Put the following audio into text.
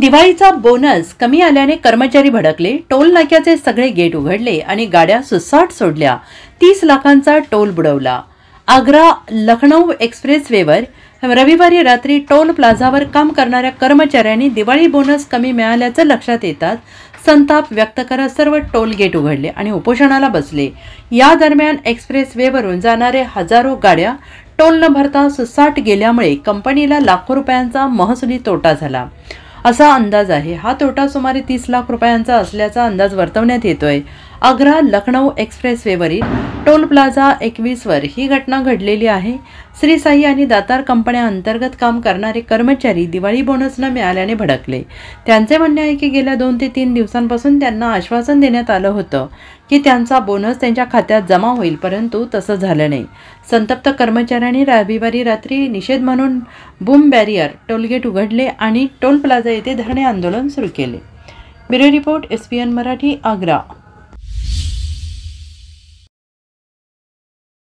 दिवाळीचा बोनस कमी आल्याने कर्मचारी भडकले। टोल नाक्याचे सगळे गेट उघडले आणि गाड्या सुसाट सोडल्या। 30 लाखांचा टोल बुडवला। आग्रा लखनौ एक्सप्रेसवेवर रविवारी रात्री टोल प्लाझावर काम करणाऱ्या कर्मचाऱ्यांनी दिवाळी बोनस कमी मिळाल्याचं लक्षात येताच संताप व्यक्त करत सर्व टोल गेट उघडले आणि उपोषणाला बसले। या दरम्यान एक्सप्रेसवेवरून जाणारे हजारो गाड्या टोल न भरता सुसाट गेल्यामुळे कंपनीला लाखो रुपयांचा महसुली तोटा झाला असा अंदाज आहे। हा तोटा सुमारे 30 लाख रुपयांचा असल्याचा अंदाज वर्तवण्यात येतोय। आग्रा लखनौ एक्सप्रेसवेवरील टोल प्लाझा 21 वर ही घटना घडलेली आहे। श्री साई आणि दातार कंपन्या अंतर्गत काम करणारे कर्मचारी दिवाळी बोनस न मिळाल्याने भडकले। त्यांचे म्हणणे आहे की गेल्या 2 ते 3 दिवसांपासून त्यांना आश्वासन देण्यात आलं होतं की त्यांचा बोनस त्यांच्या खात्यात जमा होईल, परंतु तसं झालं नाही। संतप्त कर्मचाऱ्यांनी रविवारी रात्री निषेध म्हणून बूम बॅरियर टोलगेट उघडले आणि टोल प्लाझा येथे धरणे आंदोलन सुरू केले। Bureau report SPN Marathi, Agra.